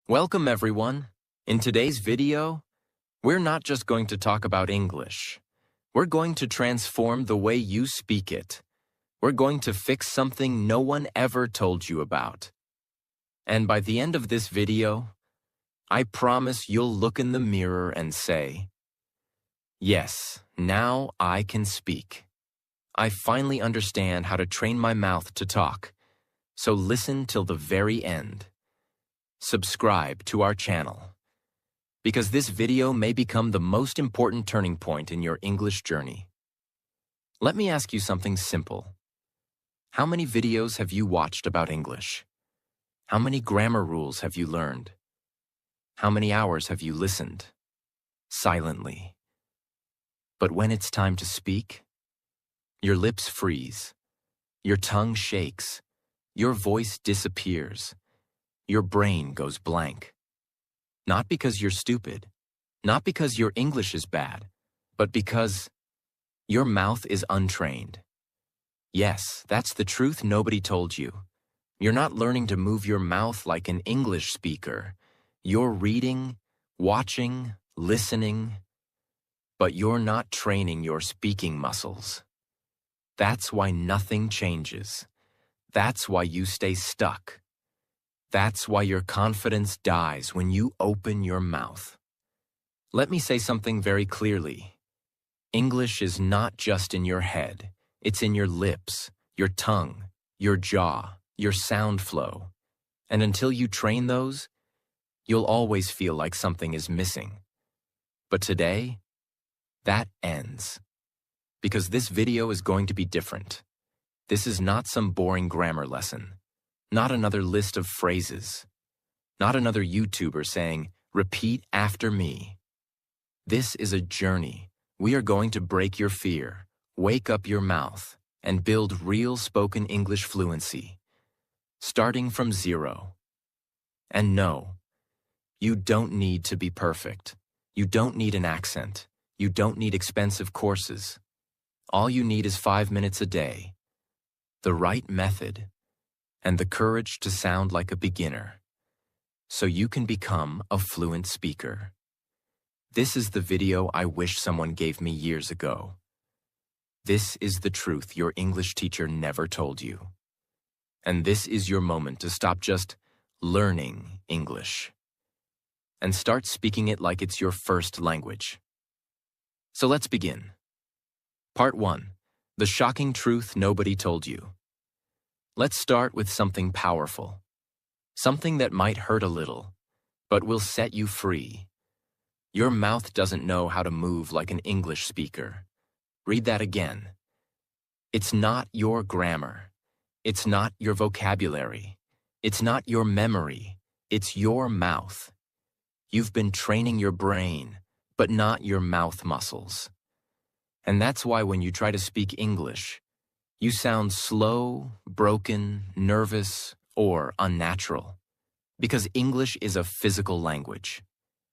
Welcome everyone. In today's video, we're not just going to talk about English. We're going to transform the way you speak it. We're going to fix something no one ever told you about. And by the end of this video, I promise you'll look in the mirror and say, "Yes, now I can speak. I finally understand how to train my mouth to talk." So listen till the very end. Subscribe to our channel, because this video may become the most important turning point in your English journey. Let me ask you something simple. How many videos have you watched about English? How many grammar rules have you learned? How many hours have you listened? Silently. But when it's time to speak, your lips freeze, your tongue shakes, your voice disappears. Your brain goes blank. Not because you're stupid, not because your English is bad, but because your mouth is untrained. Yes, that's the truth nobody told you. You're not learning to move your mouth like an English speaker. You're reading, watching, listening, but you're not training your speaking muscles. That's why nothing changes. That's why you stay stuck. That's why your confidence dies when you open your mouth. Let me say something very clearly. English is not just in your head. It's in your lips, your tongue, your jaw, your sound flow. And until you train those, you'll always feel like something is missing. But today, that ends. Because this video is going to be different. This is not some boring grammar lesson. Not another list of phrases. Not another YouTuber saying, "Repeat after me." This is a journey. We are going to break your fear, wake up your mouth, and build real spoken English fluency. Starting from zero. And no, you don't need to be perfect. You don't need an accent. You don't need expensive courses. All you need is 5 minutes a day, the right method, and the courage to sound like a beginner, so you can become a fluent speaker. This is the video I wish someone gave me years ago. This is the truth your English teacher never told you. And this is your moment to stop just learning English and start speaking it like it's your first language. So let's begin. Part 1. The shocking truth nobody told you. Let's start with something powerful. Something that might hurt a little, but will set you free. Your mouth doesn't know how to move like an English speaker. Read that again. It's not your grammar. It's not your vocabulary. It's not your memory. It's your mouth. You've been training your brain, but not your mouth muscles. And that's why when you try to speak English, you sound slow, broken, nervous, or unnatural. Because English is a physical language.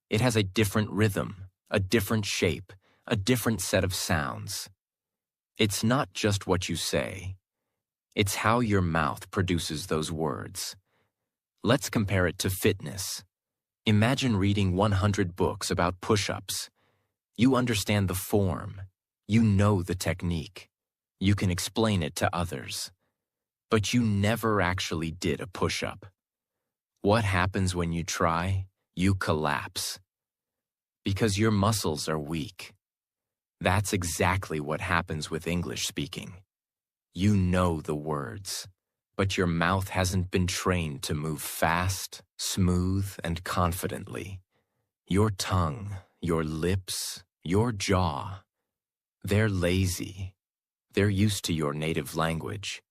It has a different rhythm, a different shape, a different set of sounds. It's not just what you say. It's how your mouth produces those words. Let's compare it to fitness. Imagine reading 100 books about push-ups. You understand the form. You know the technique. You can explain it to others. But you never actually did a push-up. What happens when you try? You collapse. Because your muscles are weak. That's exactly what happens with English speaking. You know the words, but your mouth hasn't been trained to move fast, smooth, and confidently. Your tongue, your lips, your jaw, they're lazy. They're used to your native language.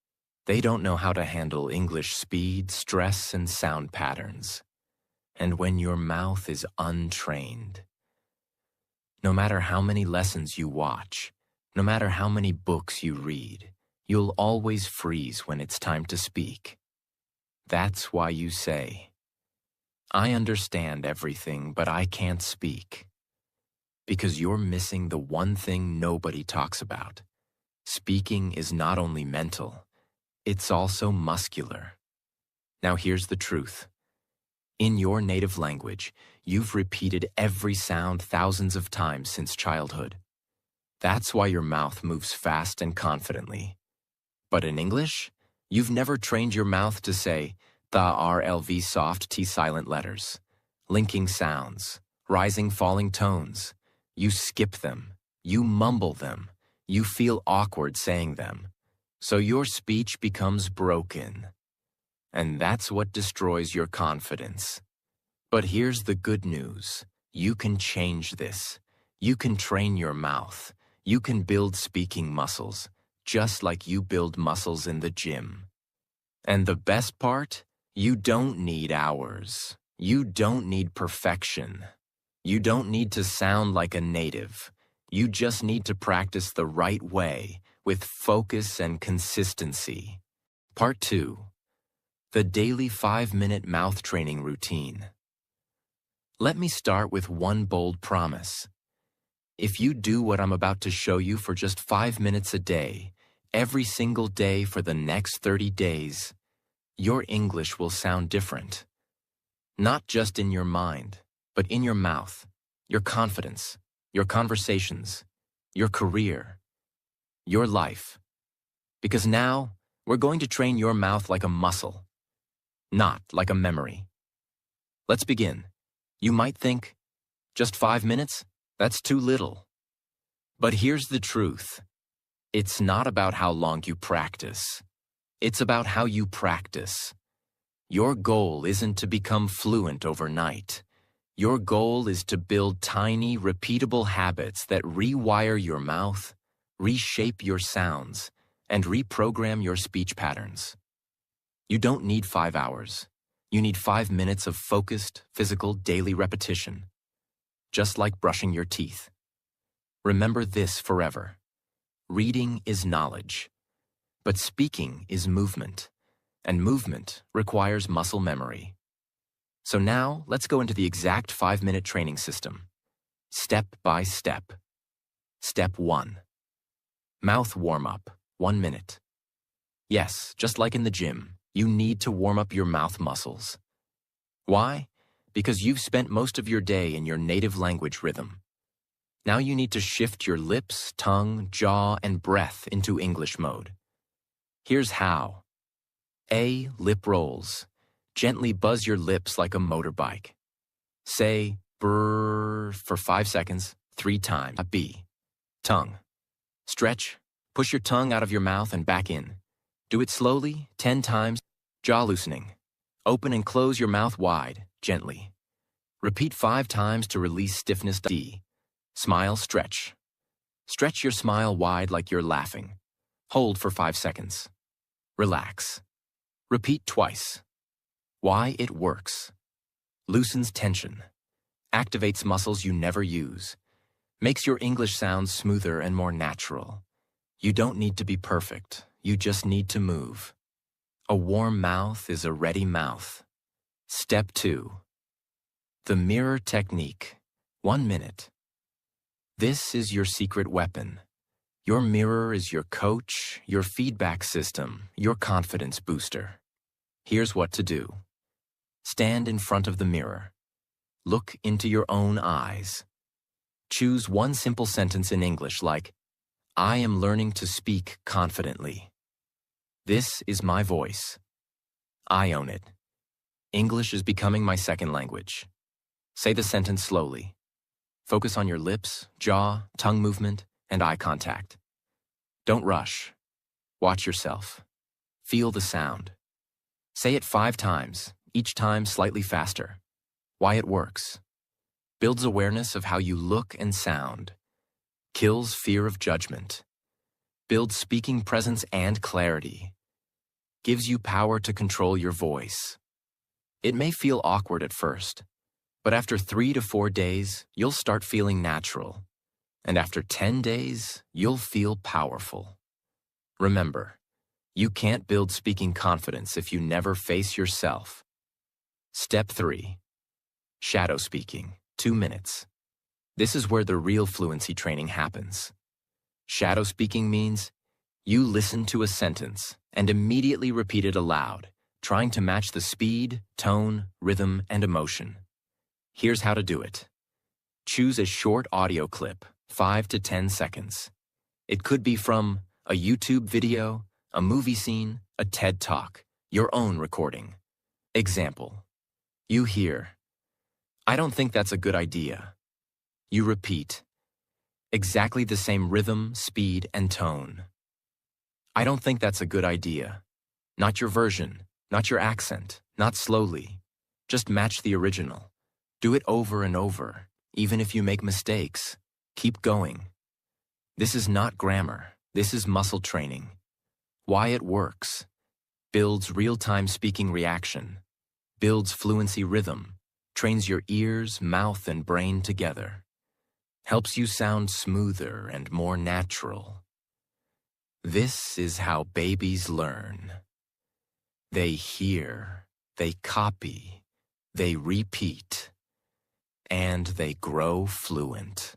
They don't know how to handle English speed, stress, and sound patterns. And when your mouth is untrained, no matter how many lessons you watch, no matter how many books you read, you'll always freeze when it's time to speak. That's why you say, "I understand everything, but I can't speak." Because you're missing the one thing nobody talks about. Speaking is not only mental, it's also muscular. Now here's the truth. In your native language, you've repeated every sound thousands of times since childhood. That's why your mouth moves fast and confidently. But in English, you've never trained your mouth to say the RLV soft T silent letters, linking sounds, rising falling tones. You skip them, you mumble them, you feel awkward saying them. So your speech becomes broken. And that's what destroys your confidence. But here's the good news. You can change this. You can train your mouth. You can build speaking muscles, just like you build muscles in the gym. And the best part? You don't need hours. You don't need perfection. You don't need to sound like a native. You just need to practice the right way with focus and consistency. Part 2. The daily 5-minute mouth training routine. Let me start with one bold promise. If you do what I'm about to show you for just 5 minutes a day, every single day for the next 30 days, your English will sound different. Not just in your mind, but in your mouth, your confidence, your conversations, your career, your life. Because now, we're going to train your mouth like a muscle, not like a memory. Let's begin. You might think, just 5 minutes? That's too little. But here's the truth. It's not about how long you practice. It's about how you practice. Your goal isn't to become fluent overnight. Your goal is to build tiny, repeatable habits that rewire your mouth, reshape your sounds, and reprogram your speech patterns. You don't need 5 hours. You need 5 minutes of focused, physical, daily repetition. Just like brushing your teeth. Remember this forever. Reading is knowledge, but speaking is movement, and movement requires muscle memory. So now, let's go into the exact 5-minute training system, step by step. Step 1. Mouth warm-up, 1 minute. Yes, just like in the gym, you need to warm up your mouth muscles. Why? Because you've spent most of your day in your native language rhythm. Now you need to shift your lips, tongue, jaw, and breath into English mode. Here's how. A. Lip rolls. Gently buzz your lips like a motorbike. Say brrr for 5 seconds, 3 times. B. Tongue. Stretch. Push your tongue out of your mouth and back in. Do it slowly, 10 times. Jaw loosening. Open and close your mouth wide, gently. Repeat 5 times to release stiffness. D. Smile, stretch. Stretch your smile wide like you're laughing. Hold for 5 seconds. Relax. Repeat twice. Why it works. Loosens tension. Activates muscles you never use. Makes your English sound smoother and more natural. You don't need to be perfect. You just need to move. A warm mouth is a ready mouth. Step 2. The mirror technique. 1 minute. This is your secret weapon. Your mirror is your coach, your feedback system, your confidence booster. Here's what to do. Stand in front of the mirror. Look into your own eyes. Choose one simple sentence in English like, I am learning to speak confidently. This is my voice. I own it. English is becoming my second language. Say the sentence slowly. Focus on your lips, jaw, tongue movement, and eye contact. Don't rush. Watch yourself. Feel the sound. Say it 5 times, each time slightly faster. Why it works. Builds awareness of how you look and sound. Kills fear of judgment. Builds speaking presence and clarity. Gives you power to control your voice. It may feel awkward at first, but after 3 to 4 days, you'll start feeling natural. And after 10 days, you'll feel powerful. Remember, you can't build speaking confidence if you never face yourself. Step 3. Shadow speaking, 2 minutes. This is where the real fluency training happens. Shadow speaking means you listen to a sentence and immediately repeat it aloud, trying to match the speed, tone, rhythm, and emotion. Here's how to do it. Choose a short audio clip, 5 to 10 seconds. It could be from a YouTube video, a movie scene, a TED Talk, your own recording. Example. You hear, "I don't think that's a good idea." You repeat, exactly the same rhythm, speed, and tone. "I don't think that's a good idea." Not your version, not your accent, not slowly. Just match the original. Do it over and over, even if you make mistakes. Keep going. This is not grammar. This is muscle training. Why it works. Builds real-time speaking reaction. Builds fluency rhythm. Trains your ears, mouth, and brain together. Helps you sound smoother and more natural. This is how babies learn. They hear, they copy, they repeat, and they grow fluent.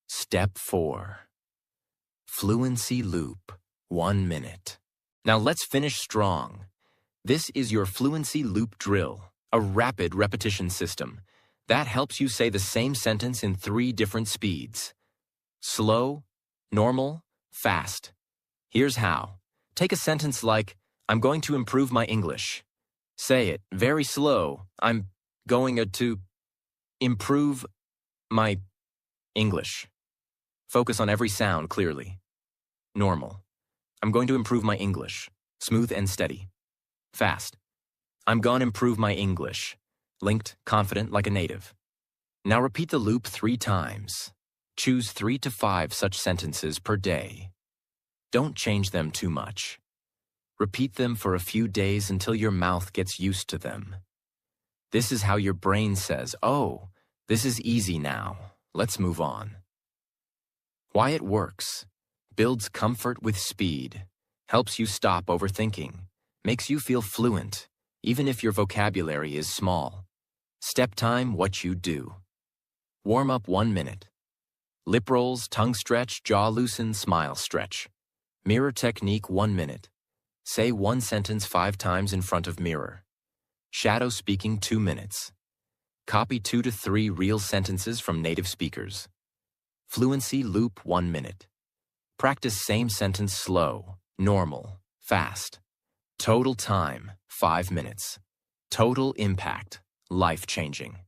Step 4. Fluency loop, 1 minute. Now let's finish strong. This is your fluency loop drill, a rapid repetition system that helps you say the same sentence in 3 different speeds. Slow, normal, fast. Here's how. Take a sentence like, "I'm going to improve my English." Say it very slow. "I'm going to improve my English." Focus on every sound clearly. Normal. "I'm going to improve my English." Smooth and steady. Fast. "I'm gonna improve my English." Linked, confident like a native. Now repeat the loop 3 times. Choose 3 to 5 such sentences per day. Don't change them too much. Repeat them for a few days until your mouth gets used to them. This is how your brain says, "Oh, this is easy now. Let's move on." Why it works. Builds comfort with speed. Helps you stop overthinking. Makes you feel fluent, even if your vocabulary is small. Step time, what you do. Warm up 1 minute. Lip rolls, tongue stretch, jaw loosen, smile stretch. Mirror technique 1 minute. Say 1 sentence 5 times in front of mirror. Shadow speaking 2 minutes. Copy 2 to 3 real sentences from native speakers. Fluency loop 1 minute. Practice same sentence slow, normal, fast. Total time 5 minutes. Total impact, life-changing.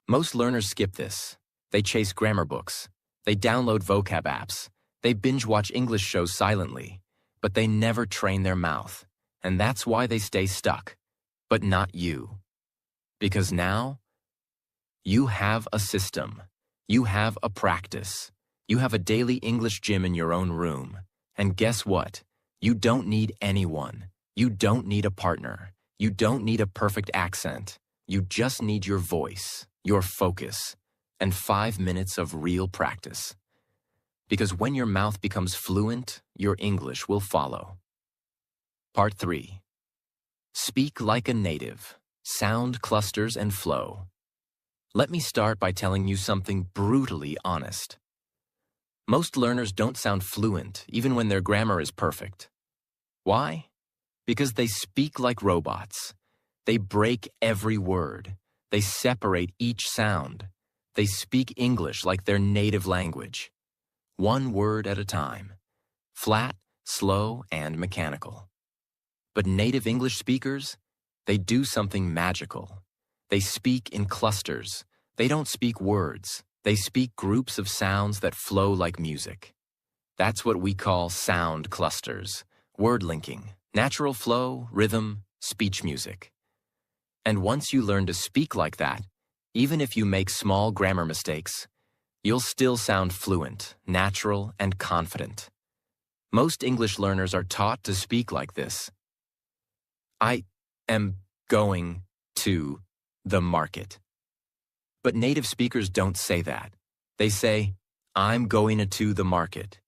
Most learners skip this. They chase grammar books. They download vocab apps. They binge-watch English shows silently. But they never train their mouth. And that's why they stay stuck. But not you. Because now, you have a system. You have a practice. You have a daily English gym in your own room. And guess what? You don't need anyone. You don't need a partner. You don't need a perfect accent. You just need your voice, your focus, and 5 minutes of real practice. Because when your mouth becomes fluent, your English will follow. Part 3. Speak like a native. Sound clusters and flow. Let me start by telling you something brutally honest. Most learners don't sound fluent, even when their grammar is perfect. Why? Because they speak like robots. They break every word. They separate each sound. They speak English like their native language. 1 word at a time. Flat, slow, and mechanical. But native English speakers, they do something magical. They speak in clusters. They don't speak words. They speak groups of sounds that flow like music. That's what we call sound clusters, word linking, natural flow, rhythm, speech music. And once you learn to speak like that, even if you make small grammar mistakes, you'll still sound fluent, natural, and confident. Most English learners are taught to speak like this. I am going to the market. But native speakers don't say that. They say, I'm going to the market.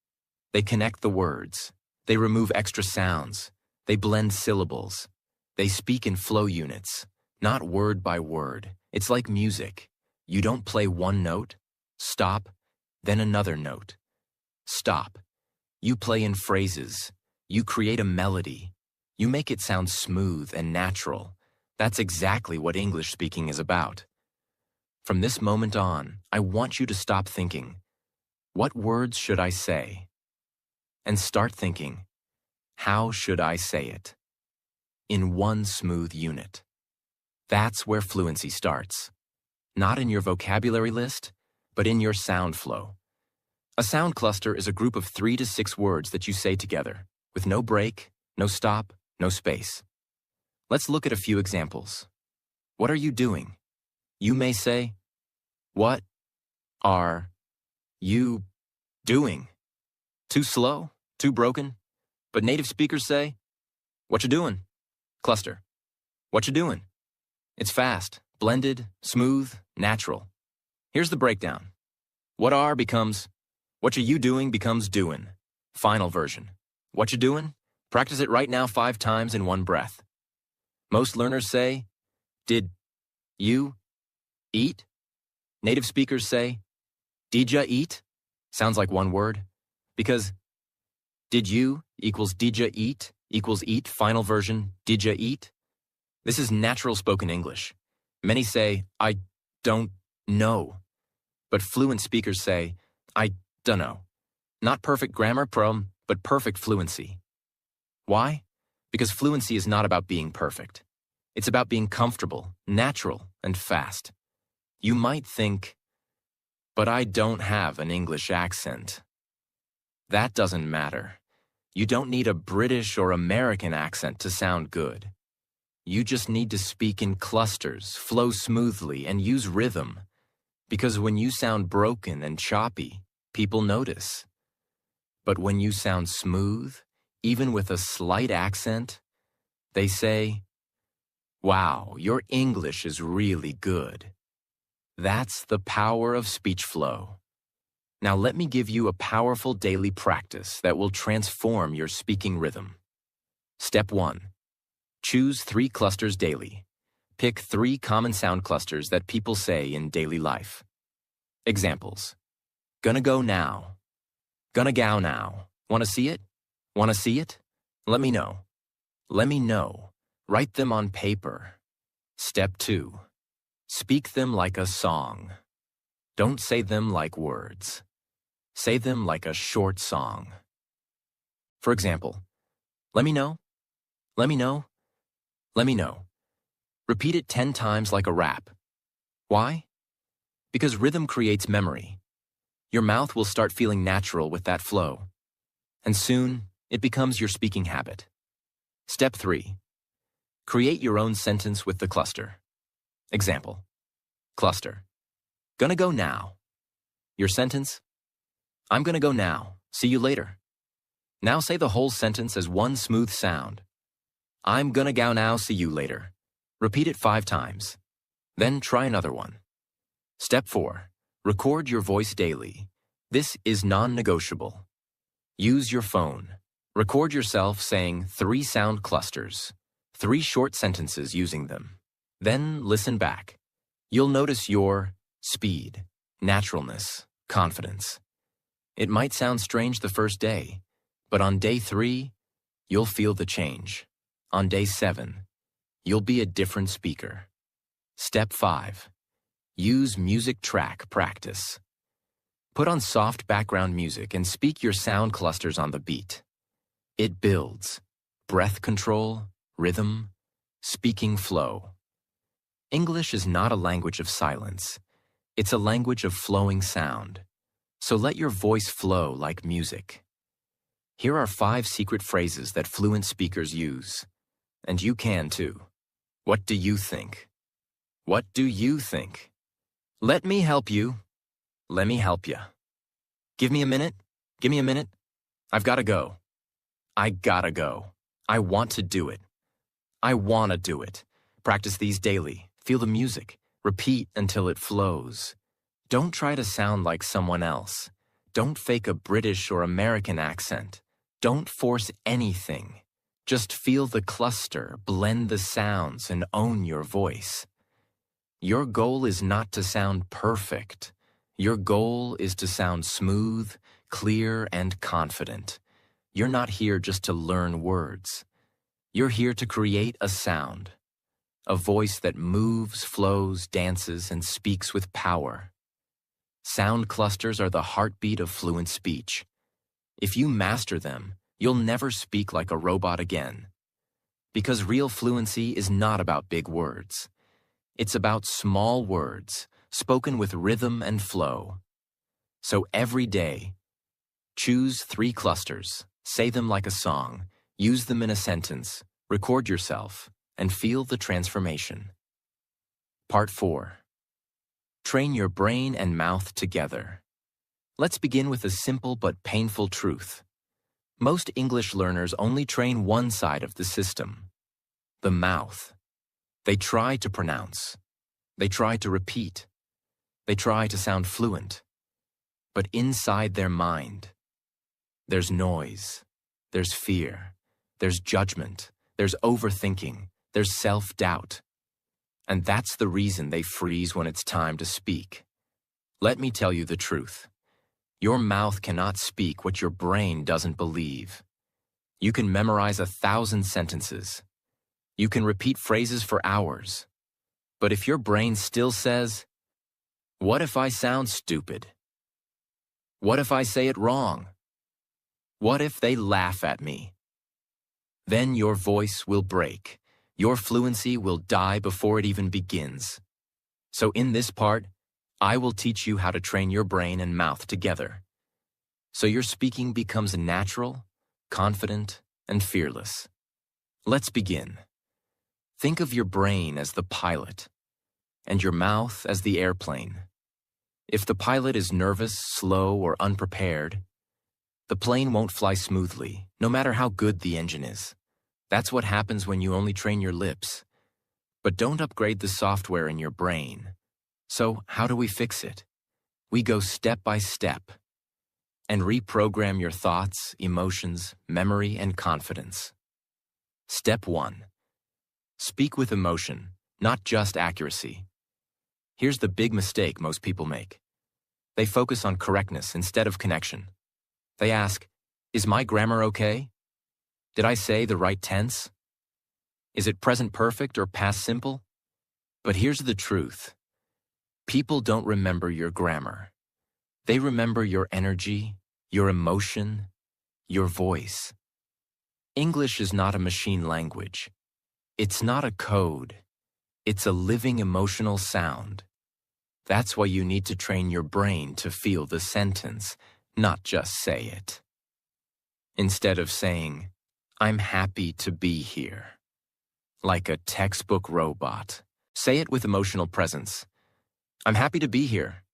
They connect the words. They remove extra sounds. They blend syllables. They speak in flow units, not word by word. It's like music. You don't play 1 note, stop, then another note. Stop. You play in phrases. You create a melody. You make it sound smooth and natural. That's exactly what English speaking is about. From this moment on, I want you to stop thinking, what words should I say? And start thinking, how should I say it? In one smooth unit. That's where fluency starts. Not in your vocabulary list, but in your sound flow. A sound cluster is a group of 3 to 6 words that you say together, with no break, no stop, no space. Let's look at a few examples. What are you doing? You may say, what are you doing? Too slow? Too broken? But native speakers say, what you doing? Cluster. What you doing? It's fast, blended, smooth, natural. Here's the breakdown. What are becomes, what you doing becomes doing. Final version. What you doing? Practice it right now 5 times in one breath. Most learners say, did you eat? Native speakers say, did ya eat? Sounds like one word. Because did you equals did ya eat equals eat, final version, did ya eat? This is natural spoken English. Many say, I don't know. But fluent speakers say, I dunno. Not perfect grammar, but perfect fluency. Why? Because fluency is not about being perfect. It's about being comfortable, natural, and fast. You might think, but I don't have an English accent. That doesn't matter. You don't need a British or American accent to sound good. You just need to speak in clusters, flow smoothly, and use rhythm. Because when you sound broken and choppy, people notice. But when you sound smooth, even with a slight accent, they say, wow, your English is really good. That's the power of speech flow. Now let me give you a powerful daily practice that will transform your speaking rhythm. Step 1. Choose 3 clusters daily. Pick 3 common sound clusters that people say in daily life. Examples. Gonna go now. Gonna go now. Wanna see it? Wanna see it? Let me know. Let me know. Write them on paper. Step 2. Speak them like a song. Don't say them like words. Say them like a short song. For example, let me know. Let me know. Let me know. Repeat it 10 times like a rap. Why? Because rhythm creates memory. Your mouth will start feeling natural with that flow. And soon, it becomes your speaking habit. Step 3. Create your own sentence with the cluster. Example. Cluster. Gonna go now. Your sentence? I'm gonna go now. See you later. Now say the whole sentence as one smooth sound. I'm gonna go now. See you later. Repeat it 5 times. Then try another one. Step 4. Record your voice daily. This is non-negotiable. Use your phone. Record yourself saying 3 sound clusters, 3 short sentences using them. Then listen back. You'll notice your speed, naturalness, confidence. It might sound strange the first day, but on day 3, you'll feel the change. On day 7, you'll be a different speaker. Step 5. Use music track practice. Put on soft background music and speak your sound clusters on the beat. It builds breath control, rhythm, speaking flow. English is not a language of silence. It's a language of flowing sound. So let your voice flow like music. Here are 5 secret phrases that fluent speakers use. And you can too. What do you think? What do you think? Let me help you. Let me help ya. Give me a minute. Give me a minute. I've gotta go. I gotta go. I want to do it. I wanna do it. Practice these daily. Feel the music. Repeat until it flows. Don't try to sound like someone else. Don't fake a British or American accent. Don't force anything. Just feel the cluster, blend the sounds, and own your voice. Your goal is not to sound perfect. Your goal is to sound smooth, clear, and confident. You're not here just to learn words. You're here to create a sound, a voice that moves, flows, dances, and speaks with power. Sound clusters are the heartbeat of fluent speech. If you master them, you'll never speak like a robot again. Because real fluency is not about big words. It's about small words, spoken with rhythm and flow. So every day, choose 3 clusters, say them like a song, use them in a sentence, record yourself, and feel the transformation. Part 4. Train your brain and mouth together. Let's begin with a simple but painful truth. Most English learners only train one side of the system, the mouth. They try to pronounce. They try to repeat. They try to sound fluent. But inside their mind, there's noise, there's fear, there's judgment, there's overthinking, there's self-doubt. And that's the reason they freeze when it's time to speak. Let me tell you the truth. Your mouth cannot speak what your brain doesn't believe. You can memorize 1,000 sentences. You can repeat phrases for hours. But if your brain still says, "What if I sound stupid? What if I say it wrong? What if they laugh at me?" Then your voice will break. Your fluency will die before it even begins. So in this part, I will teach you how to train your brain and mouth together, so your speaking becomes natural, confident, and fearless. Let's begin. Think of your brain as the pilot, and your mouth as the airplane. If the pilot is nervous, slow, or unprepared, the plane won't fly smoothly, no matter how good the engine is. That's what happens when you only train your lips. But don't upgrade the software in your brain. So how do we fix it? We go step by step and reprogram your thoughts, emotions, memory, and confidence. Step 1. Speak with emotion, not just accuracy. Here's the big mistake most people make. They focus on correctness instead of connection. They ask, "Is my grammar okay? Did I say the right tense? Is it present perfect or past simple?" But here's the truth. People don't remember your grammar. They remember your energy, your emotion, your voice. English is not a machine language. It's not a code. It's a living emotional sound. That's why you need to train your brain to feel the sentence, not just say it. Instead of saying, "I'm happy to be here," like a textbook robot, say it with emotional presence. "I'm happy to be here."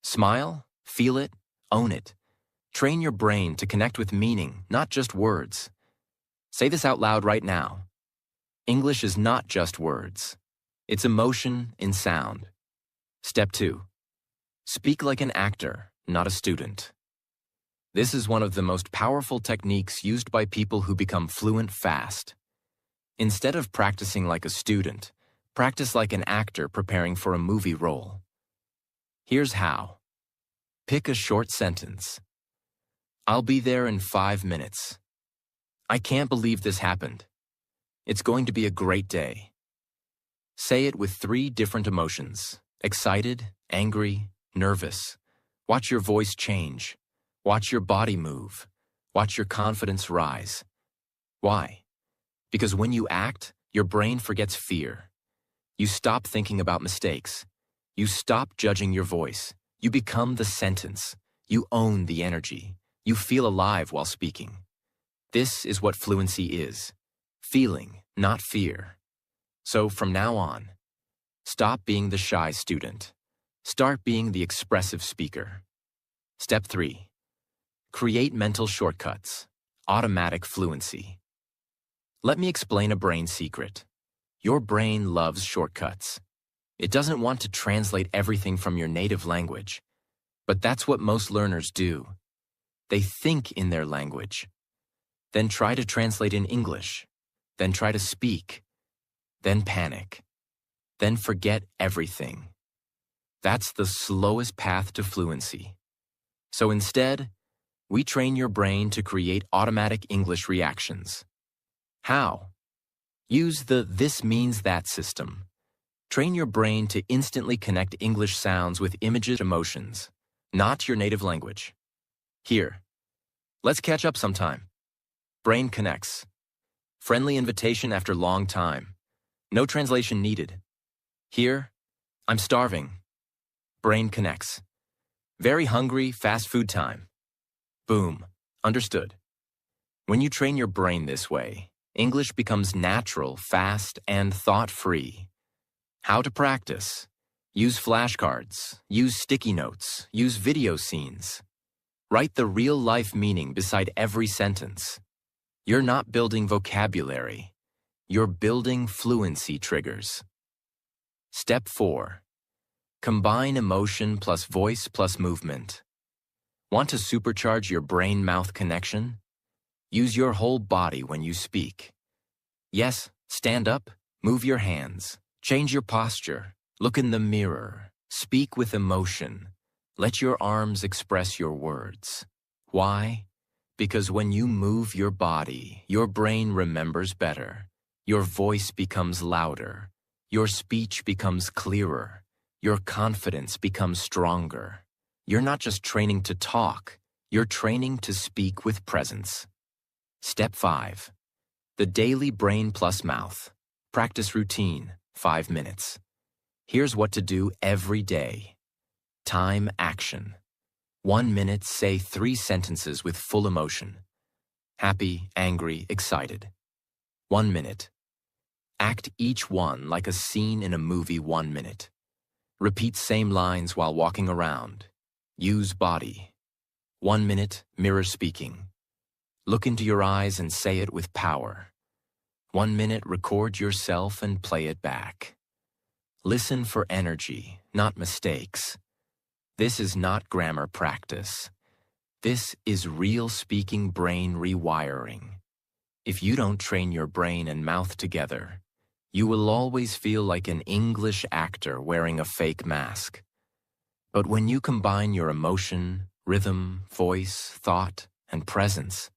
Smile, feel it, own it. Train your brain to connect with meaning, not just words. Say this out loud right now. English is not just words. It's emotion in sound. Step 2. Speak like an actor, not a student. This is one of the most powerful techniques used by people who become fluent fast. Instead of practicing like a student, practice like an actor preparing for a movie role. Here's how. Pick a short sentence. "I'll be there in 5 minutes. I can't believe this happened. It's going to be a great day." Say it with 3 different emotions: excited, angry, nervous. Watch your voice change. Watch your body move. Watch your confidence rise. Why? Because when you act, your brain forgets fear. You stop thinking about mistakes. You stop judging your voice. You become the sentence. You own the energy. You feel alive while speaking. This is what fluency is. Feeling, not fear. So from now on, stop being the shy student. Start being the expressive speaker. Step 3. Create mental shortcuts. Automatic fluency. Let me explain a brain secret. Your brain loves shortcuts. It doesn't want to translate everything from your native language. But that's what most learners do. They think in their language, then try to translate in English, then try to speak, then panic, then forget everything. That's the slowest path to fluency. So instead, we train your brain to create automatic English reactions. How? Use the "this means that" system. Train your brain to instantly connect English sounds with images, emotions, not your native language. Here, let's catch up sometime. Brain connects. Friendly invitation after long time. No translation needed. Here, I'm starving. Brain connects. Very hungry, fast food time. Boom. Understood. When you train your brain this way, English becomes natural, fast, and thought-free. How to practice. Use flashcards. Use sticky notes. Use video scenes. Write the real-life meaning beside every sentence. You're not building vocabulary. You're building fluency triggers. Step 4. Combine emotion plus voice plus movement. Want to supercharge your brain-mouth connection? Use your whole body when you speak. Yes, stand up, move your hands, change your posture, look in the mirror, speak with emotion. Let your arms express your words. Why? Because when you move your body, your brain remembers better. Your voice becomes louder. Your speech becomes clearer. Your confidence becomes stronger. You're not just training to talk, you're training to speak with presence. Step 5. The daily brain plus mouth. Practice routine, 5 minutes. Here's what to do every day. Time action. 1 minute, say 3 sentences with full emotion. Happy, angry, excited. 1 minute. Act each one like a scene in a movie. 1 minute. Repeat same lines while walking around. Use body. 1 minute, mirror speaking. Look into your eyes and say it with power. 1 minute, record yourself and play it back. Listen for energy, not mistakes. This is not grammar practice. This is real speaking brain rewiring. If you don't train your brain and mouth together, you will always feel like an English actor wearing a fake mask. But when you combine your emotion, rhythm, voice, thought, and presence,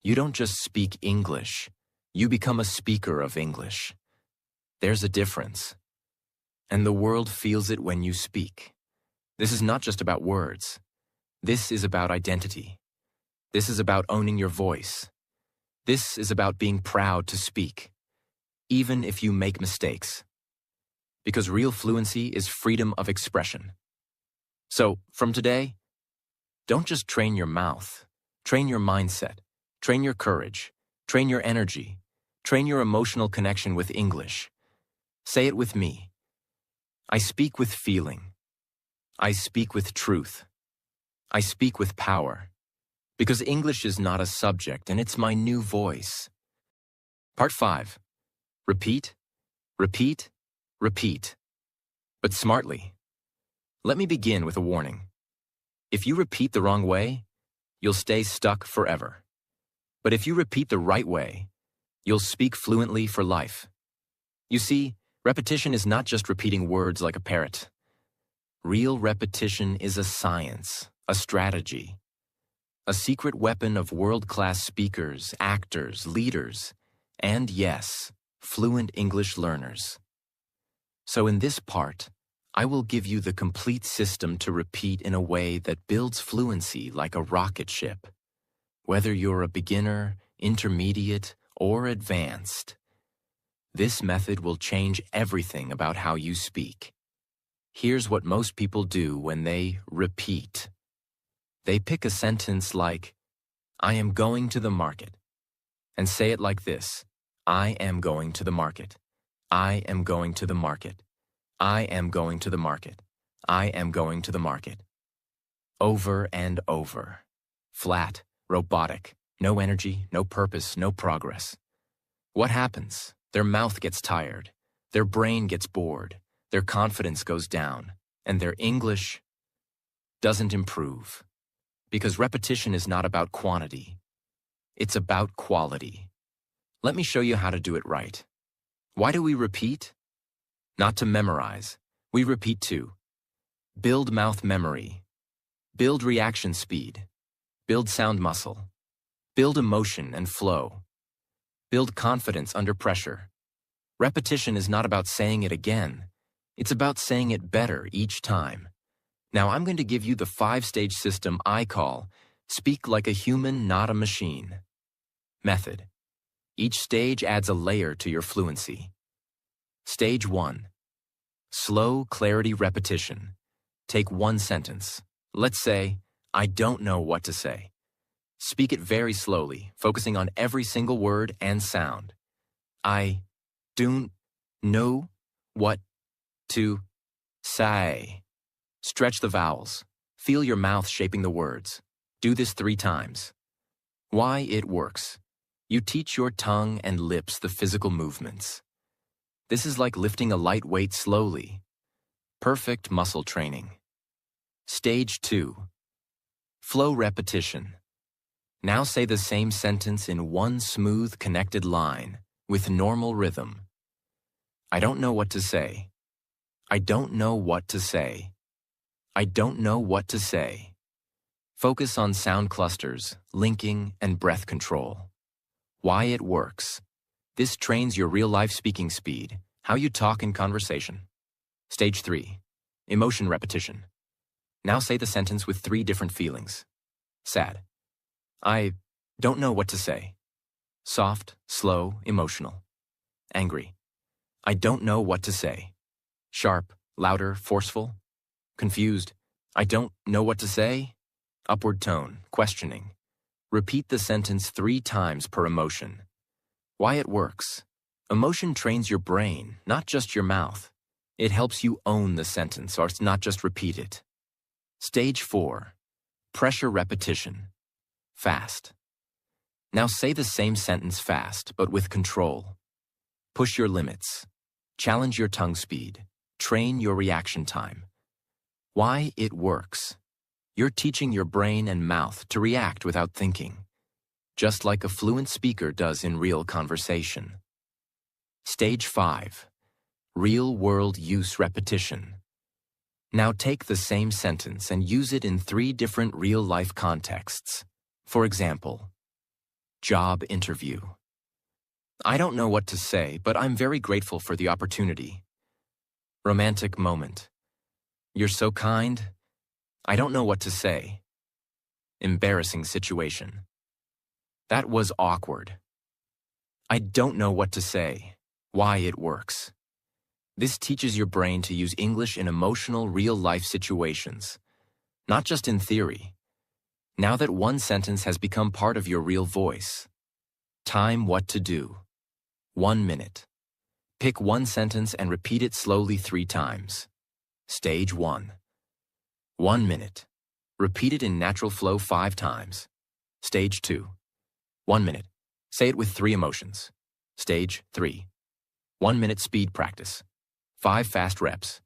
you don't just speak English, you become a speaker of English. There's a difference. And the world feels it when you speak. This is not just about words. This is about identity. This is about owning your voice. This is about being proud to speak, even if you make mistakes. Because real fluency is freedom of expression. So, from today, don't just train your mouth. Train your mindset. Train your courage. Train your energy. Train your emotional connection with English. Say it with me. I speak with feeling. I speak with truth. I speak with power. Because English is not a subject, and it's my new voice. Part 5. Repeat, repeat, repeat. But smartly. Let me begin with a warning. If you repeat the wrong way, you'll stay stuck forever. But if you repeat the right way, you'll speak fluently for life. You see, repetition is not just repeating words like a parrot. Real repetition is a science, a strategy, a secret weapon of world-class speakers, actors, leaders, and yes, fluent English learners. So in this part, I will give you the complete system to repeat in a way that builds fluency like a rocket ship. Whether you're a beginner, intermediate, or advanced, this method will change everything about how you speak. Here's what most people do when they repeat. They pick a sentence like, I am going to the market, and say it like this, I am going to the market. I am going to the market. I am going to the market. I am going to the market. Over and over. Flat, robotic, no energy, no purpose, no progress. What happens? Their mouth gets tired. Their brain gets bored. Their confidence goes down. And their English doesn't improve. Because repetition is not about quantity. It's about quality. Let me show you how to do it right. Why do we repeat? Not to memorize. We repeat to build mouth memory, build reaction speed, build sound muscle, build emotion and flow. Build confidence under pressure. Repetition is not about saying it again. It's about saying it better each time. Now I'm going to give you the 5-stage system I call Speak Like a Human, Not a Machine. Method. Each stage adds a layer to your fluency. Stage 1. Slow clarity repetition. Take one sentence. Let's say, I don't know what to say. Speak it very slowly, focusing on every single word and sound. I don't know what to say. Stretch the vowels. Feel your mouth shaping the words. Do this 3 times. Why it works. You teach your tongue and lips the physical movements. This is like lifting a light weight slowly. Perfect muscle training. Stage 2. Flow repetition. Now say the same sentence in one smooth, connected line with normal rhythm. I don't know what to say. I don't know what to say. I don't know what to say. Focus on sound clusters, linking, and breath control. Why it works. This trains your real-life speaking speed, how you talk in conversation. Stage 3. Emotion repetition. Now say the sentence with 3 different feelings. Sad. I don't know what to say. Soft, slow, emotional. Angry. I don't know what to say. Sharp, louder, forceful. Confused. I don't know what to say. Upward tone, questioning. Repeat the sentence 3 times per emotion. Why it works. Emotion trains your brain, not just your mouth. It helps you own the sentence, or not just repeat it. Stage 4. Pressure repetition. Fast. Now say the same sentence fast, but with control. Push your limits. Challenge your tongue speed. Train your reaction time. Why it works. You're teaching your brain and mouth to react without thinking, just like a fluent speaker does in real conversation. Stage 5. Real-world use repetition. Now take the same sentence and use it in 3 different real-life contexts. For example, job interview. I don't know what to say, but I'm very grateful for the opportunity. Romantic moment. You're so kind. I don't know what to say. Embarrassing situation. That was awkward. I don't know what to say. Why it works. This teaches your brain to use English in emotional, real-life situations, not just in theory. Now that one sentence has become part of your real voice. Time what to do. 1 minute. Pick one sentence and repeat it slowly 3 times. Stage 1. 1 minute. Repeat it in natural flow 5 times. Stage 2. 1 minute. Say it with 3 emotions. Stage 3. 1 minute speed practice. 5 fast reps.